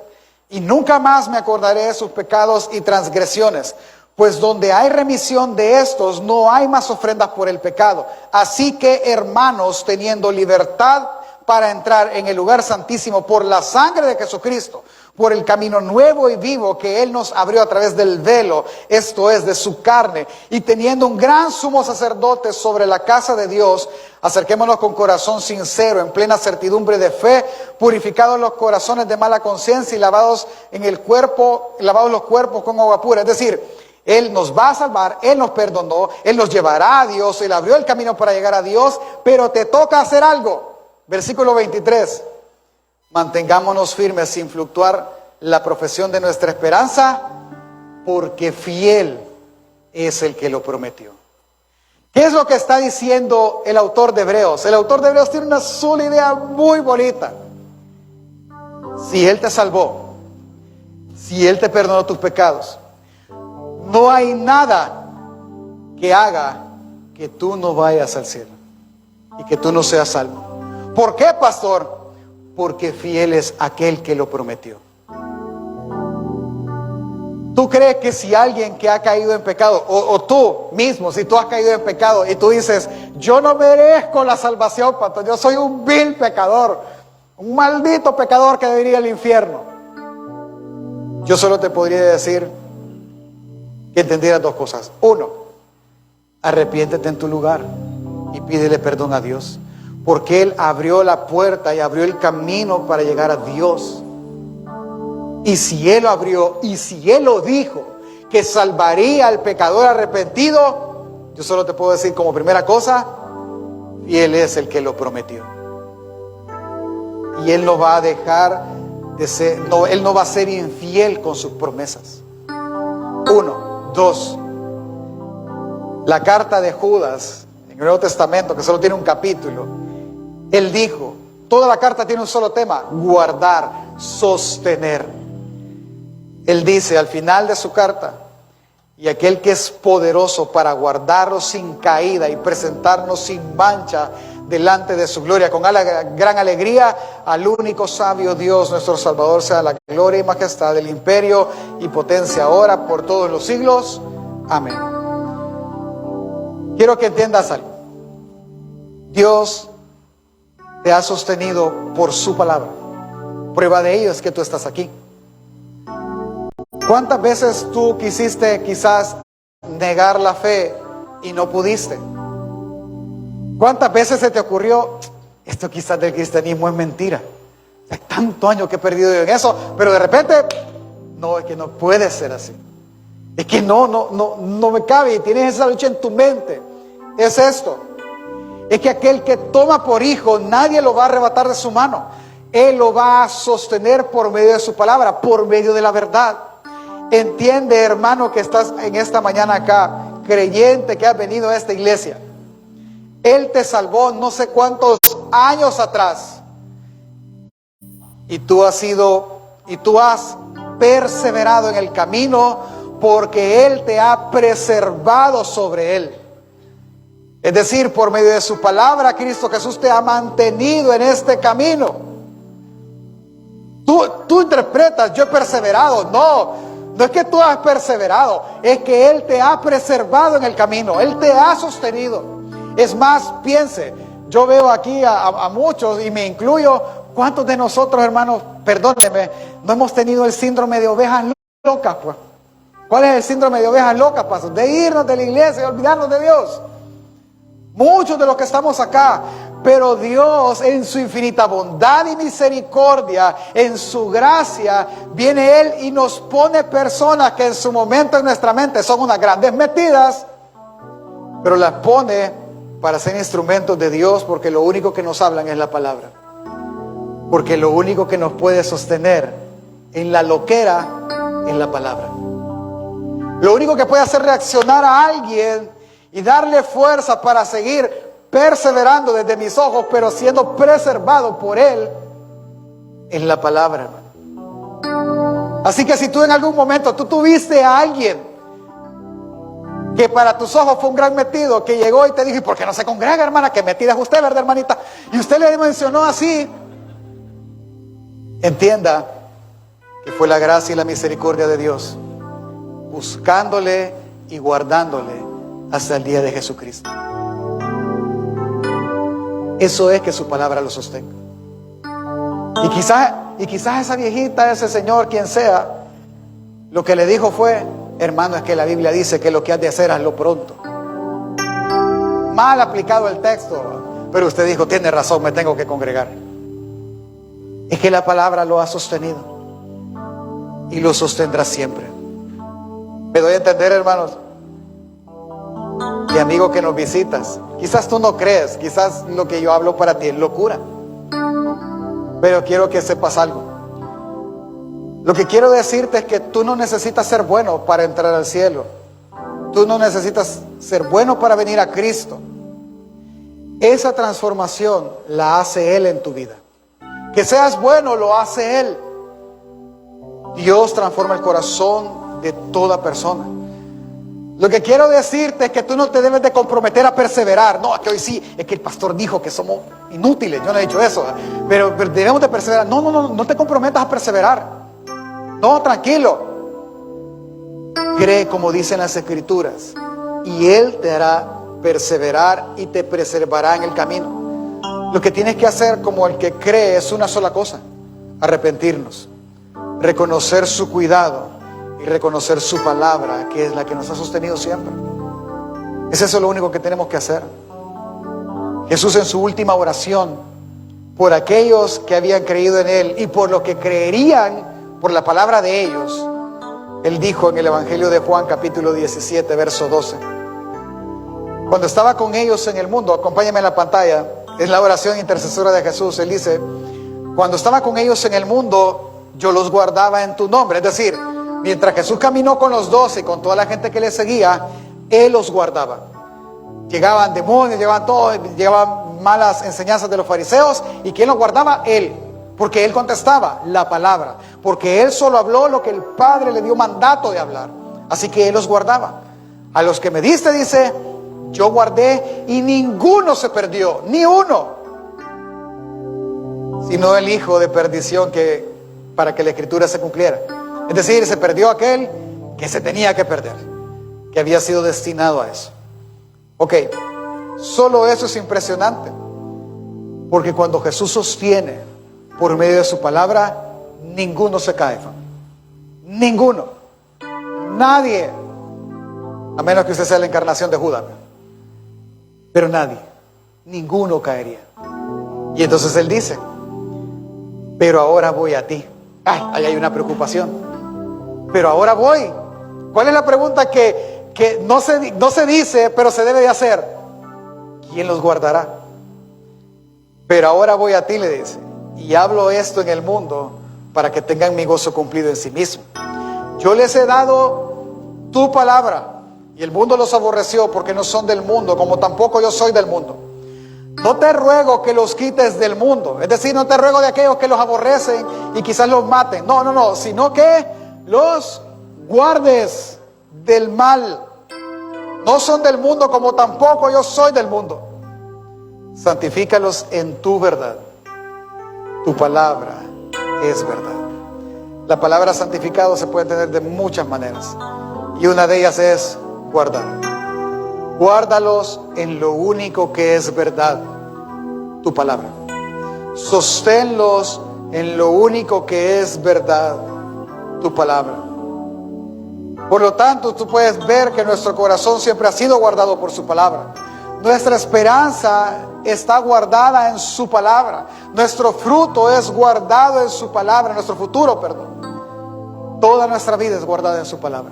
Speaker 1: y nunca más me acordaré de sus pecados y transgresiones, pues donde hay remisión de estos, no hay más ofrendas por el pecado. Así que, hermanos, teniendo libertad para entrar en el lugar santísimo por la sangre de Jesucristo, por el camino nuevo y vivo que Él nos abrió a través del velo, esto es, de su carne, y teniendo un gran sumo sacerdote sobre la casa de Dios, acerquémonos con corazón sincero, en plena certidumbre de fe, purificados los corazones de mala conciencia y lavados los cuerpos con agua pura. Es decir, Él nos va a salvar, Él nos perdonó, Él nos llevará a Dios, Él abrió el camino para llegar a Dios, pero te toca hacer algo. Versículo 23. Mantengámonos firmes sin fluctuar la profesión de nuestra esperanza, porque fiel es el que lo prometió. ¿Qué es lo que está diciendo el autor de Hebreos? El autor de Hebreos tiene una sola idea muy bonita. Si Él te salvó, si Él te perdonó tus pecados, no hay nada que haga que tú no vayas al cielo y que tú no seas salvo. ¿Por qué, pastor? Porque fiel es aquel que lo prometió. ¿Tú crees que si alguien que ha caído en pecado, o tú mismo, si tú has caído en pecado y tú dices, yo no merezco la salvación, pastor, yo soy un vil pecador, un maldito pecador que debería ir al infierno? Yo solo te podría decir que entendieras dos cosas. Uno, arrepiéntete en tu lugar y pídele perdón a Dios, porque Él abrió la puerta y abrió el camino para llegar a Dios. Y si Él lo abrió y si Él lo dijo, que salvaría al pecador arrepentido, yo solo te puedo decir como primera cosa, y Él es el que lo prometió. Y Él no va a dejar de ser, no, Él no va a ser infiel con sus promesas. Uno, dos, la carta de Judas en el Nuevo Testamento, que solo tiene un capítulo, Él dijo, toda la carta tiene un solo tema, guardar, sostener. Él dice al final de su carta, y aquel que es poderoso para guardarnos sin caída y presentarnos sin mancha delante de su gloria, con gran alegría, al único sabio Dios, nuestro Salvador, sea la gloria y majestad, el imperio y potencia ahora por todos los siglos. Amén. Quiero que entiendas algo. Dios te ha sostenido por su palabra. Prueba de ello es que tú estás aquí. ¿Cuántas veces tú quisiste quizás negar la fe y no pudiste? ¿Cuántas veces se te ocurrió, esto quizás del cristianismo es mentira? Hay tantos años que he perdido yo en eso, pero de repente, no, es que no puede ser así. Es que no me cabe, y tienes esa lucha en tu mente. Es esto, es que aquel que toma por hijo, nadie lo va a arrebatar de su mano. Él lo va a sostener por medio de su palabra, por medio de la verdad. Entiende, hermano, que estás en esta mañana acá, creyente que has venido a esta iglesia. Él te salvó no sé cuántos años atrás. Y tú has perseverado en el camino porque Él te ha preservado sobre él. Es decir, por medio de su palabra, Cristo Jesús te ha mantenido en este camino. Tú interpretas, yo he perseverado. No es que tú has perseverado, es que Él te ha preservado en el camino. Él te ha sostenido. Es más, piense, yo veo aquí a muchos y me incluyo. ¿Cuántos de nosotros, hermanos, perdónenme, no hemos tenido el síndrome de ovejas locas? Pues, ¿cuál es el síndrome de ovejas locas, pastor? De irnos de la iglesia y olvidarnos de Dios. Muchos de los que estamos acá, pero Dios en su infinita bondad y misericordia, en su gracia, viene Él y nos pone personas que en su momento en nuestra mente son unas grandes metidas, pero las pone para ser instrumentos de Dios, porque lo único que nos hablan es la palabra. Porque lo único que nos puede sostener en la loquera es la palabra. Lo único que puede hacer reaccionar a alguien y darle fuerza para seguir perseverando desde mis ojos, pero siendo preservado por Él, es la palabra, hermano. Así que si tú en algún momento tú tuviste a alguien que para tus ojos fue un gran metido, que llegó y te dijo, ¿y por qué no se congrega, hermana? Que metida es usted, ¿verdad, hermanita? Y usted le mencionó así. Entienda que fue la gracia y la misericordia de Dios, buscándole y guardándole hasta el día de Jesucristo. Eso es que su palabra lo sostenga. Y quizás esa viejita, ese señor, quien sea, lo que le dijo fue, hermano, es que la Biblia dice que lo que has de hacer, hazlo pronto. Mal aplicado el texto, pero usted dijo, tiene razón, me tengo que congregar. Es que la palabra lo ha sostenido y lo sostendrá siempre. Me doy a entender, hermanos. Y amigo que nos visitas, quizás tú no crees, quizás lo que yo hablo para ti es locura, pero quiero que sepas algo. Lo que quiero decirte es que tú no necesitas ser bueno para entrar al cielo. Tú no necesitas ser bueno para venir a Cristo. Esa transformación la hace Él en tu vida. Que seas bueno lo hace Él. Dios transforma el corazón de toda persona. Lo que quiero decirte es que tú no te debes de comprometer a perseverar. No, que hoy sí, es que el pastor dijo que somos inútiles. Yo no he dicho eso, pero debemos de perseverar. No te comprometas a perseverar. No, tranquilo. Cree como dicen las Escrituras, y Él te hará perseverar y te preservará en el camino. Lo que tienes que hacer como el que cree es una sola cosa: arrepentirnos, reconocer su cuidado y reconocer su palabra, que es la que nos ha sostenido siempre. Es eso lo único que tenemos que hacer. Jesús, en su última oración, por aquellos que habían creído en Él y por los que creerían por la palabra de ellos, Él dijo en el Evangelio de Juan, capítulo 17, verso 12. Cuando estaba con ellos en el mundo, acompáñame en la pantalla, es la oración intercesora de Jesús. Él dice, cuando estaba con ellos en el mundo, yo los guardaba en tu nombre. Es decir, mientras Jesús caminó con los 12 y con toda la gente que le seguía, Él los guardaba. Llegaban demonios, llegaban malas enseñanzas de los fariseos, y ¿quién los guardaba? Él. Porque Él contestaba la palabra, porque Él solo habló lo que el Padre le dio mandato de hablar. Así que Él los guardaba. A los que me diste, dice, yo guardé, y ninguno se perdió, ni uno, sino el hijo de perdición, para que la Escritura se cumpliera. Es decir, se perdió aquel que se tenía que perder, que había sido destinado a eso. Ok, solo eso es impresionante, porque cuando Jesús sostiene por medio de su palabra, ninguno se cae, ninguno, nadie, a menos que usted sea la encarnación de Judas. pero nadie, ninguno caería. Y entonces él dice, pero ahora voy a ti. Ay, ahí hay una preocupación. Pero ahora voy. ¿Cuál es la pregunta que no se dice, pero se debe de hacer? ¿Quién los guardará? Pero ahora voy a ti, le dice, y hablo esto en el mundo para que tengan mi gozo cumplido en sí mismo. Yo les he dado tu palabra, y el mundo los aborreció porque no son del mundo, como tampoco yo soy del mundo. No te ruego que los quites del mundo, es decir, no te ruego de aquellos que los aborrecen y quizás los maten. No, sino que los guardes del mal. No son del mundo, como tampoco yo soy del mundo. Santifícalos en tu verdad. Tu palabra es verdad. La palabra santificado se puede entender de muchas maneras, y una de ellas es guardar. Guárdalos en lo único que es verdad, tu palabra. Sosténlos en lo único que es verdad, tu palabra. Por lo tanto, tú puedes ver que nuestro corazón siempre ha sido guardado por su palabra. Nuestra esperanza está guardada en su palabra. Nuestro fruto es guardado en su palabra. Nuestro futuro, perdón. Toda nuestra vida es guardada en su palabra,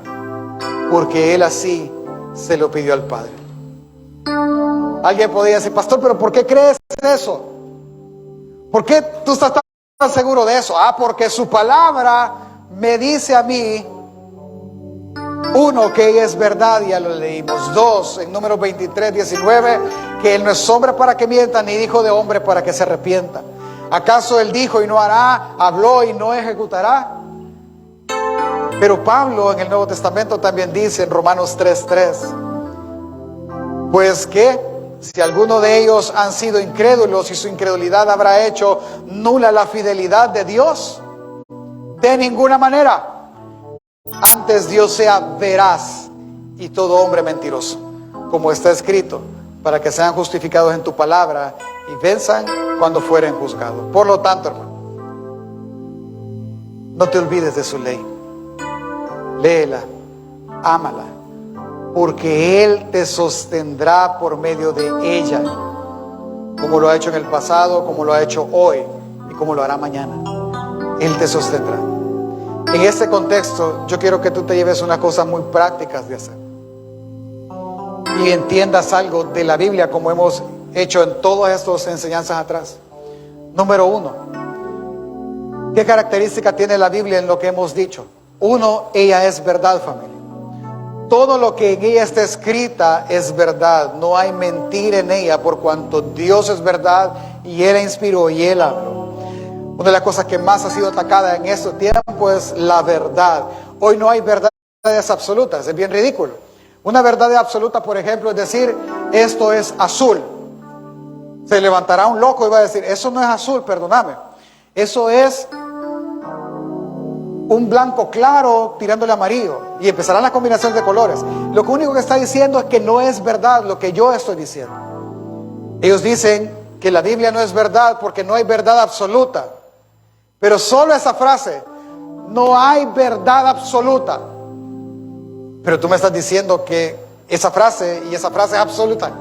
Speaker 1: porque Él así se lo pidió al Padre. Alguien podría decir, pastor, pero ¿por qué crees eso? ¿Por qué tú estás tan seguro de eso? Porque su palabra me dice a mí, uno, que ella es verdad, ya lo leímos. Dos, en Números 23, 19, que Él no es hombre para que mienta, ni hijo de hombre para que se arrepienta. ¿Acaso Él dijo y no hará, habló y no ejecutará? Pero Pablo en el Nuevo Testamento también dice en Romanos 3:3, pues que si alguno de ellos han sido incrédulos y su incredulidad habrá hecho nula la fidelidad de Dios, de ninguna manera. Antes Dios sea veraz y todo hombre mentiroso, como está escrito, para que sean justificados en tu palabra y venzan cuando fueren juzgados. Por lo tanto, hermano, no te olvides de su ley. Léela, ámala, porque Él te sostendrá por medio de ella, como lo ha hecho en el pasado, como lo ha hecho hoy y como lo hará mañana. Él te sostendrá. En este contexto, yo quiero que tú te lleves unas cosas muy prácticas de hacer y entiendas algo de la Biblia, como hemos hecho en todas estas enseñanzas atrás. Número uno, ¿qué característica tiene la Biblia en lo que hemos dicho? Uno, ella es verdad, familia. Todo lo que en ella está escrita es verdad. No hay mentira en ella, por cuanto Dios es verdad y Él inspiró y Él habló. Una de las cosas que más ha sido atacada en estos tiempos es la verdad. Hoy no hay verdades absolutas, es bien ridículo. Una verdad absoluta, por ejemplo, es decir, esto es azul. Se levantará un loco y va a decir, eso no es azul, perdóname. Eso es un blanco claro tirándole amarillo, y empezarán las combinaciones de colores. Lo único que está diciendo es que no es verdad lo que yo estoy diciendo. Ellos dicen que la Biblia no es verdad porque no hay verdad absoluta. Pero solo esa frase, no hay verdad absoluta. Pero tú me estás diciendo que esa frase y esa frase es absoluta.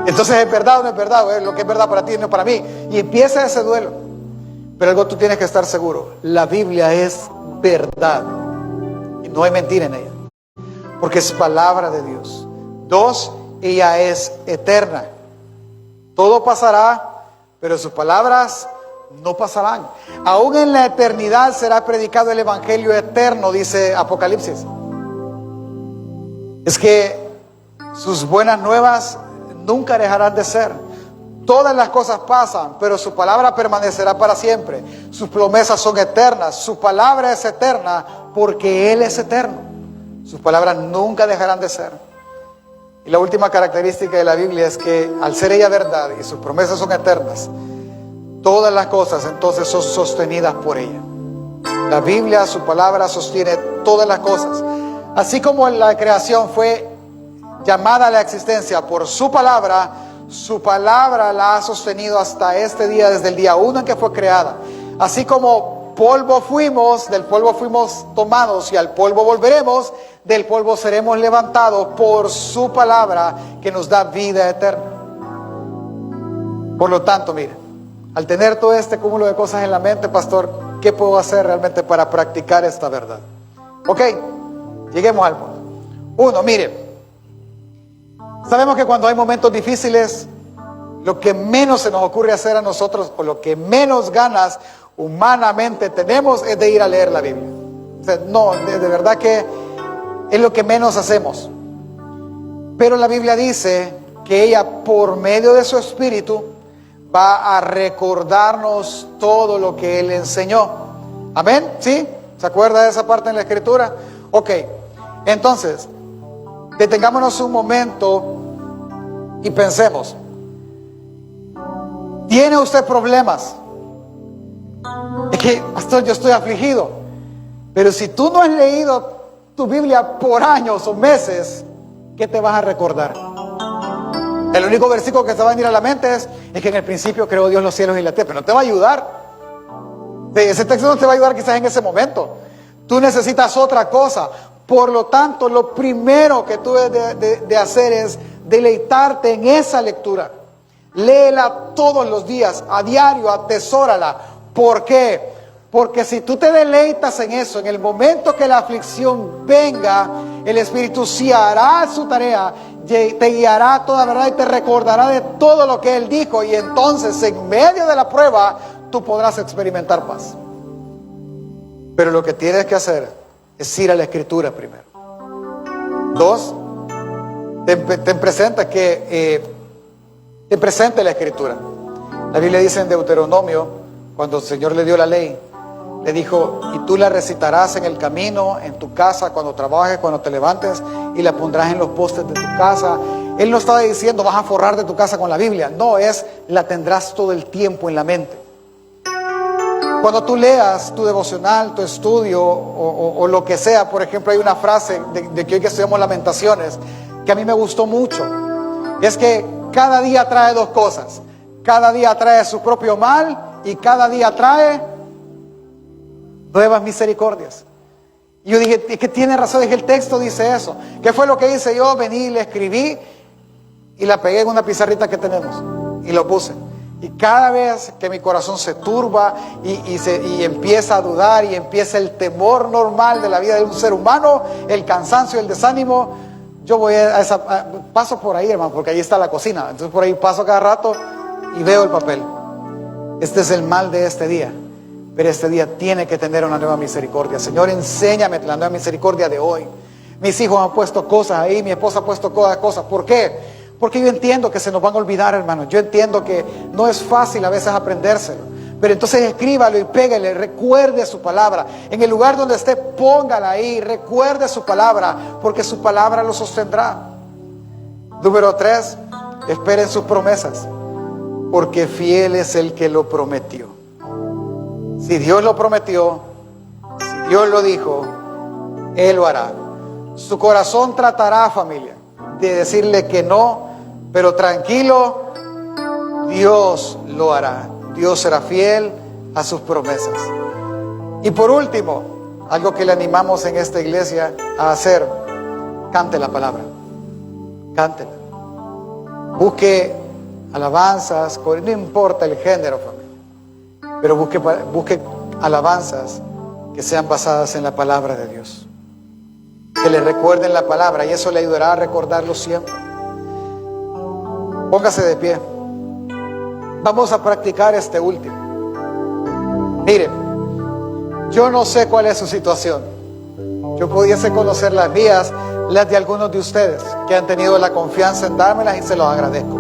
Speaker 1: Entonces, ¿es verdad o no es verdad? Lo que es verdad para ti no es para mí. Y empieza ese duelo. Pero algo tú tienes que estar seguro: la Biblia es verdad y no hay mentira en ella, porque es palabra de Dios. Dos, ella es eterna. Todo pasará, pero sus palabras no pasarán. Aún en la eternidad será predicado el evangelio eterno, dice Apocalipsis. Es que sus buenas nuevas nunca dejarán de ser. Todas las cosas pasan, pero su palabra permanecerá para siempre. Sus promesas son eternas. Su palabra es eterna porque Él es eterno. Sus palabras nunca dejarán de ser. Y la última característica de la Biblia es que al ser ella verdad y sus promesas son eternas, todas las cosas entonces son sostenidas por ella. La Biblia, su palabra, sostiene todas las cosas. Así como la creación fue llamada a la existencia por su palabra la ha sostenido hasta este día, desde el día 1 en que fue creada. Así como polvo fuimos, del polvo fuimos tomados y al polvo volveremos, del polvo seremos levantados por su palabra que nos da vida eterna. Por lo tanto, mire, al tener todo este cúmulo de cosas en la mente, pastor, ¿qué puedo hacer realmente para practicar esta verdad? Ok, lleguemos al punto. Uno, mire, sabemos que cuando hay momentos difíciles, lo que menos se nos ocurre hacer a nosotros, o lo que menos ganas humanamente tenemos, es de ir a leer la Biblia. O sea, no, de verdad que es lo que menos hacemos. Pero la Biblia dice que ella, por medio de su Espíritu, va a recordarnos todo lo que Él enseñó. ¿Amén? ¿Sí? ¿Se acuerda de esa parte en la Escritura? Ok, entonces, detengámonos un momento y pensemos. ¿Tiene usted problemas? Es que, pastor, yo estoy afligido. Pero si tú no has leído tu Biblia por años o meses, ¿qué te vas a recordar? El único versículo que te va a venir a la mente es que en el principio creó Dios los cielos y la tierra. Pero no te va a ayudar. Ese texto no te va a ayudar quizás en ese momento. Tú necesitas otra cosa. Por lo tanto, lo primero que tú debes de hacer es deleitarte en esa lectura. Léela todos los días, a diario, atesórala. ¿Por qué? Porque si tú te deleitas en eso, en el momento que la aflicción venga, el Espíritu sí hará su tarea, te guiará a toda verdad y te recordará de todo lo que Él dijo. Y entonces, en medio de la prueba, tú podrás experimentar paz. Pero lo que tienes que hacer es ir a la Escritura primero. Dos, ten presente te presente la Escritura. La Biblia dice en Deuteronomio, cuando el Señor le dio la ley, le dijo, y tú la recitarás en el camino, en tu casa, cuando trabajes, cuando te levantes, y la pondrás en los postes de tu casa. Él no estaba diciendo, vas a forrar de tu casa con la Biblia. No, la tendrás todo el tiempo en la mente. Cuando tú leas tu devocional, tu estudio, o lo que sea, por ejemplo, hay una frase de que hoy que estudiamos Lamentaciones, que a mí me gustó mucho. Es que cada día trae dos cosas. Cada día trae su propio mal y cada día trae nuevas misericordias. Y yo dije, es que tiene razón, es que el texto dice eso. ¿Qué fue lo que hice yo? Vení, le escribí y la pegué en una pizarrita que tenemos y lo puse. Y cada vez que mi corazón se turba y empieza a dudar y empieza el temor normal de la vida de un ser humano, el cansancio, el desánimo, yo voy paso por ahí, hermano, porque ahí está la cocina. Entonces por ahí paso cada rato y veo el papel. Este es el mal de este día. Pero este día tiene que tener una nueva misericordia. Señor, enséñame la nueva misericordia de hoy. Mis hijos han puesto cosas ahí, mi esposa ha puesto cosas. ¿Por qué? Porque yo entiendo que se nos van a olvidar, hermano. Yo entiendo que no es fácil a veces aprendérselo. Pero entonces escríbalo y pégale, recuerde su palabra. En el lugar donde esté, póngala ahí, recuerde su palabra, porque su palabra lo sostendrá. Número 3, esperen sus promesas, porque fiel es el que lo prometió. Si Dios lo prometió, si Dios lo dijo, Él lo hará. Su corazón tratará, familia, de decirle que no, pero tranquilo, Dios lo hará. Dios será fiel a sus promesas. Y por último, algo que le animamos en esta iglesia a hacer, cante la palabra. Cántela. Busque alabanzas, no importa el género, familia. Pero busque alabanzas que sean basadas en la palabra de Dios. Que le recuerden la palabra y eso le ayudará a recordarlo siempre. Póngase de pie. Vamos a practicar este último. Mire, yo no sé cuál es su situación. Yo pudiese conocer las mías, las de algunos de ustedes que han tenido la confianza en dármelas y se los agradezco.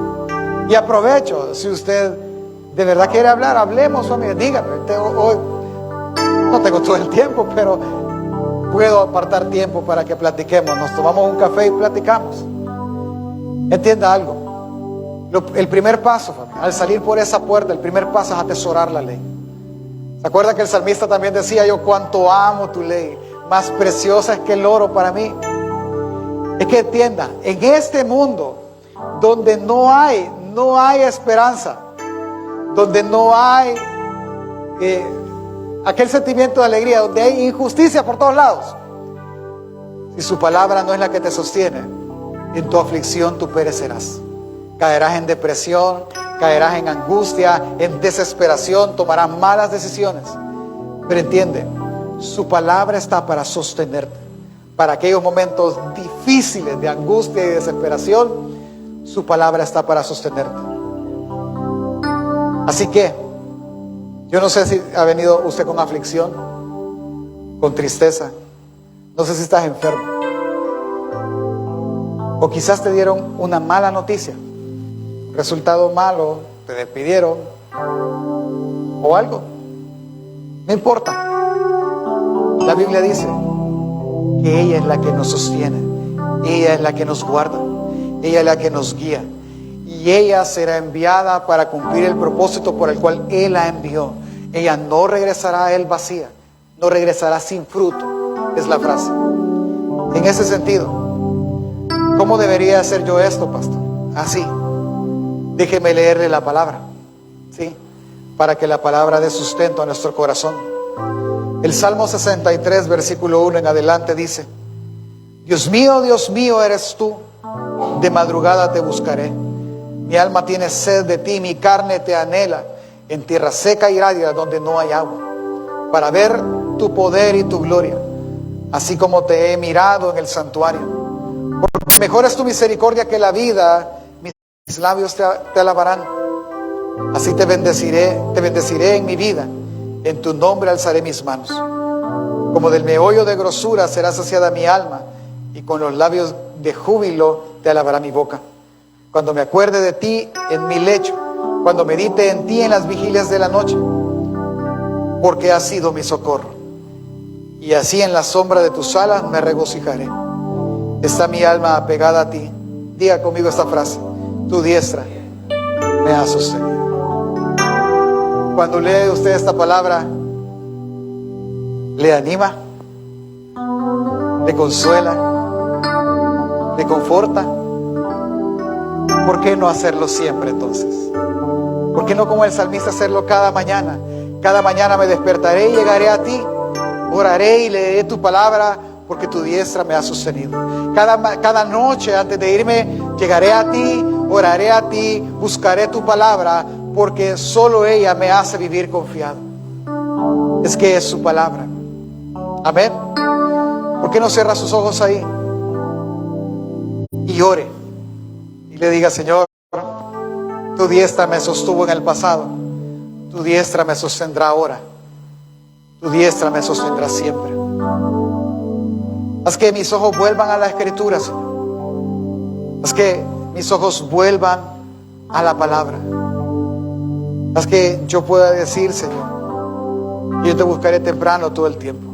Speaker 1: Y aprovecho, si usted de verdad quiere hablar, hablemos, familia, dígame. Hoy no tengo todo el tiempo, pero puedo apartar tiempo para que platiquemos. Nos tomamos un café y platicamos. Entienda algo. El primer paso, familia, al salir por esa puerta, el primer paso es atesorar la ley. ¿Se acuerda que el salmista también decía, yo cuánto amo tu ley, más preciosa es que el oro para mí? Es que entienda, en este mundo donde no hay esperanza, donde no hay aquel sentimiento de alegría, donde hay injusticia por todos lados, Si su palabra no es la que te sostiene, en tu aflicción tú perecerás. Caerás en depresión, caerás en angustia, en desesperación, tomarás malas decisiones. Pero entiende, su palabra está para sostenerte. Para aquellos momentos difíciles de angustia y desesperación, su palabra está para sostenerte. Así que, yo no sé si ha venido usted con aflicción, con tristeza. No sé si estás enfermo. O quizás te dieron una mala noticia. Resultado malo, te despidieron. O algo. No importa. La Biblia dice que ella es la que nos sostiene. Ella es la que nos guarda. Ella es la que nos guía. Y ella será enviada para cumplir el propósito por el cual Él la envió. Ella no regresará a Él vacía. No regresará sin fruto. Es la frase. En ese sentido, ¿cómo debería hacer yo esto, pastor? Así. Déjeme leerle la palabra, ¿sí? Para que la palabra dé sustento a nuestro corazón. El Salmo 63, versículo 1 en adelante dice: Dios mío, eres tú, de madrugada te buscaré. Mi alma tiene sed de ti, mi carne te anhela, en tierra seca y árida donde no hay agua, para ver tu poder y tu gloria, así como te he mirado en el santuario. Porque mejor es tu misericordia que la vida, mis labios te alabarán. Así te bendeciré en mi vida, en tu nombre alzaré mis manos. Como del meollo de grosura será saciada mi alma, y con los labios de júbilo te alabará mi boca. Cuando me acuerde de ti en mi lecho, cuando medite en ti en las vigilias de la noche, porque has sido mi socorro. Y así en la sombra de tus alas me regocijaré. Está mi alma apegada a ti. Diga conmigo esta frase: tu diestra me ha sostenido. Cuando lee usted esta palabra, ¿le anima? ¿Le consuela? ¿Le conforta? ¿Por qué no hacerlo siempre entonces? ¿Por qué no, como el salmista, hacerlo cada mañana? Cada mañana me despertaré y llegaré a ti. Oraré y leeré tu palabra, porque tu diestra me ha sostenido. Cada noche antes de irme, llegaré a ti, oraré a ti, buscaré tu palabra, porque solo ella me hace vivir confiado. Es que es su palabra. Amén. ¿Por qué no cierra sus ojos ahí? Y ore. Y le diga: Señor, tu diestra me sostuvo en el pasado. Tu diestra me sostendrá ahora. Tu diestra me sostendrá siempre. Haz que mis ojos vuelvan a la Escritura, Señor. Haz que mis ojos vuelvan a la palabra. Haz que yo pueda decir, Señor, que yo te buscaré temprano todo el tiempo.